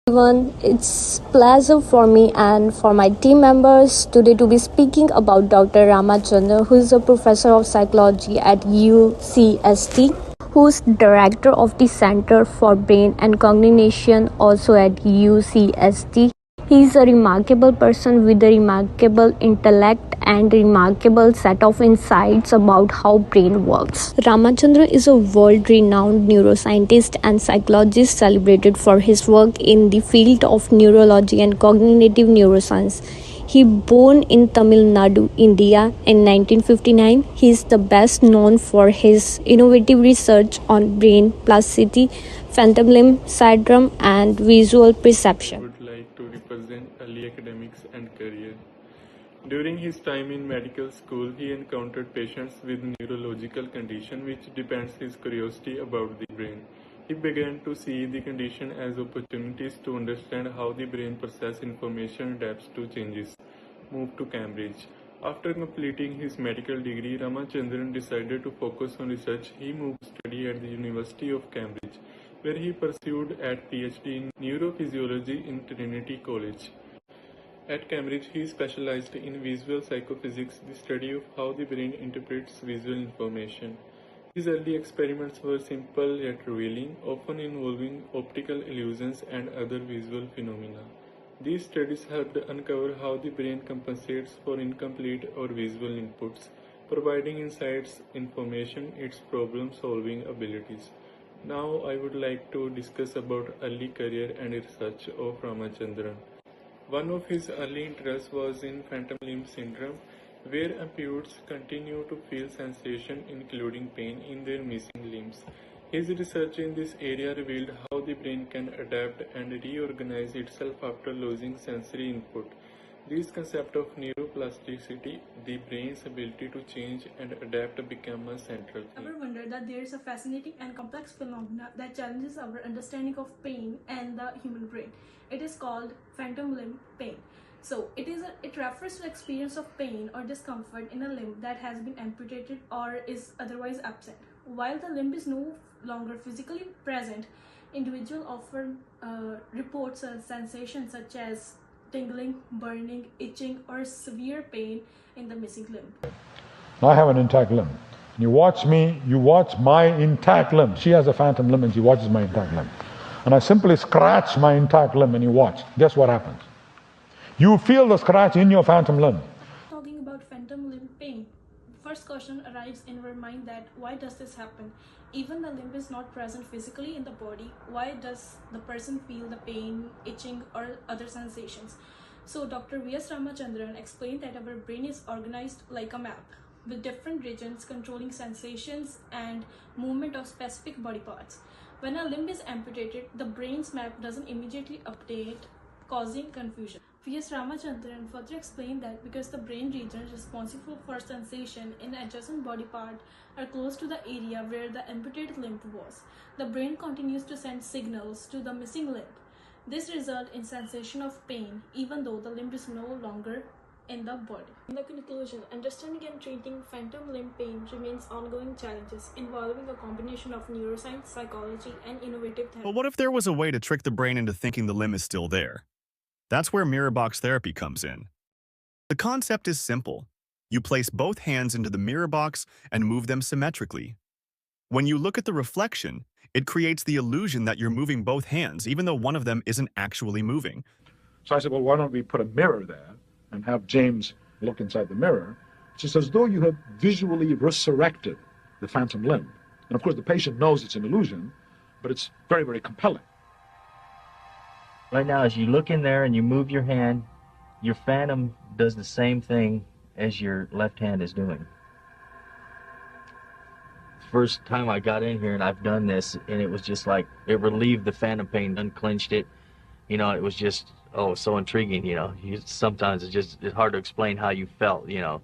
Everyone, it's pleasure for me and for my team members today to be speaking about Dr. Ramachandran, who is a professor of psychology at UCST, who's director of the Center for Brain and Cognition also at UCST. He is a remarkable person with a remarkable intellect and remarkable set of insights about how brain works. Ramachandran is a world-renowned neuroscientist and psychologist celebrated for his work in the field of neurology and cognitive neuroscience. He born in Tamil Nadu, India in 1959. He is the best known for his innovative research on brain plasticity, phantom limb syndrome, and visual perception. Would like to represent early academics and career. During his time in medical school, he encountered patients with neurological condition which depends his curiosity about the brain. He began to see the condition as opportunities to understand how the brain processes information, adapts to changes. Moved to Cambridge. After completing his medical degree, Ramachandran decided to focus on research. He moved to study at the University of Cambridge, where he pursued a PhD in neurophysiology in Trinity College. At Cambridge, he specialized in visual psychophysics, the study of how the brain interprets visual information. His early experiments were simple yet revealing, often involving optical illusions and other visual phenomena. These studies helped uncover how the brain compensates for incomplete or visual inputs, providing insights, information, its problem-solving abilities. Now I would like to discuss about early career and research of Ramachandran. One of his early interests was in phantom limb syndrome, where amputates continue to feel sensation including pain in their missing limbs. His research in this area revealed how the brain can adapt and reorganize itself after losing sensory input. This concept of neuroplasticity, the brain's ability to change and adapt, became a central theme. Ever wondered that there is a fascinating and complex phenomena that challenges our understanding of pain and the human brain? It is called phantom limb pain. So it refers to the experience of pain or discomfort in a limb that has been amputated or is otherwise absent. While the limb is no longer physically present, individual often reports a sensation such as tingling, burning, itching, or severe pain in the missing limb. I have an intact limb. You watch me, you watch my intact limb. She has a phantom limb and she watches my intact limb. And I simply scratch my intact limb and you watch. Guess what happens? You feel the scratch in your phantom limb. Talking about phantom limb pain, first question arrives in our mind that why does this happen? Even the limb is not present physically in the body, why does the person feel the pain, itching, or other sensations? So Dr. V.S. Ramachandran explained that our brain is organized like a map, with different regions controlling sensations and movement of specific body parts. When a limb is amputated, the brain's map doesn't immediately update, causing confusion. V.S. Ramachandran further explained that because the brain regions responsible for sensation in adjacent body part are close to the area where the amputated limb was, the brain continues to send signals to the missing limb. This results in sensation of pain even though the limb is no longer in the body. In the conclusion, understanding and treating phantom limb pain remains ongoing challenges involving a combination of neuroscience, psychology, and innovative therapy. But what if there was a way to trick the brain into thinking the limb is still there? That's where mirror box therapy comes in. The concept is simple. You place both hands into the mirror box and move them symmetrically. When you look at the reflection, it creates the illusion that you're moving both hands, even though one of them isn't actually moving. So I said, well, why don't we put a mirror there and have James look inside the mirror? It's just as though you have visually resurrected the phantom limb. And of course, the patient knows it's an illusion, but it's very, very compelling. Right now, as you look in there and you move your hand, your phantom does the same thing as your left hand is doing. First time I got in here and I've done this, and it was just like, it relieved the phantom pain, unclenched it. You know, it was just, oh, so intriguing, you know. Sometimes it's hard to explain how you felt, you know.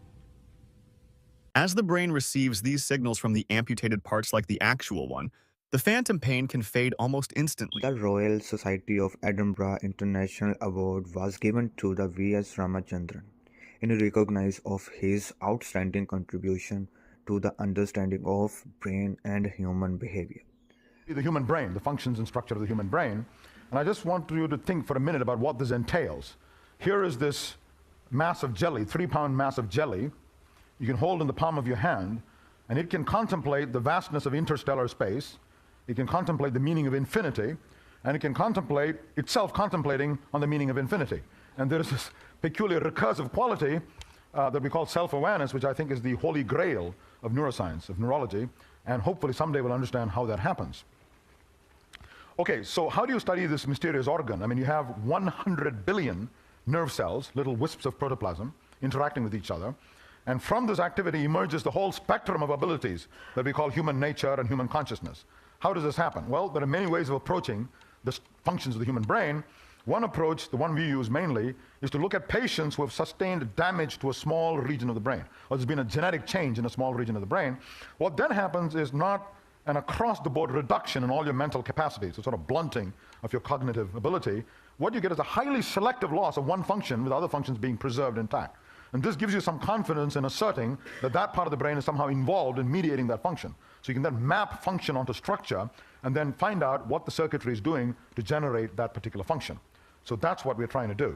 As the brain receives these signals from the amputated parts like the actual one, the phantom pain can fade almost instantly. The Royal Society of Edinburgh International Award was given to the V.S. Ramachandran in recognition of his outstanding contribution to the understanding of brain and human behavior. The human brain, the functions and structure of the human brain, And I just want you to think for a minute about what this entails. Here is this mass of jelly, 3-pound mass of jelly, you can hold in the palm of your hand, and it can contemplate the vastness of interstellar space, it can contemplate the meaning of infinity, and it can contemplate itself contemplating on the meaning of infinity. And there is this peculiar recursive quality that we call self-awareness, which I think is the holy grail of neuroscience, of neurology, and hopefully someday we'll understand how that happens. Okay, so how do you study this mysterious organ? I mean, you have 100 billion nerve cells, little wisps of protoplasm, interacting with each other, and from this activity emerges the whole spectrum of abilities that we call human nature and human consciousness. How does this happen? Well, there are many ways of approaching the functions of the human brain. One approach, the one we use mainly, is to look at patients who have sustained damage to a small region of the brain, or there's been a genetic change in a small region of the brain. What then happens is not an across-the-board reduction in all your mental capacities, a sort of blunting of your cognitive ability. What you get is a highly selective loss of one function with other functions being preserved intact. And this gives you some confidence in asserting that that part of the brain is somehow involved in mediating that function. So you can then map function onto structure and then find out what the circuitry is doing to generate that particular function. So that's what we're trying to do.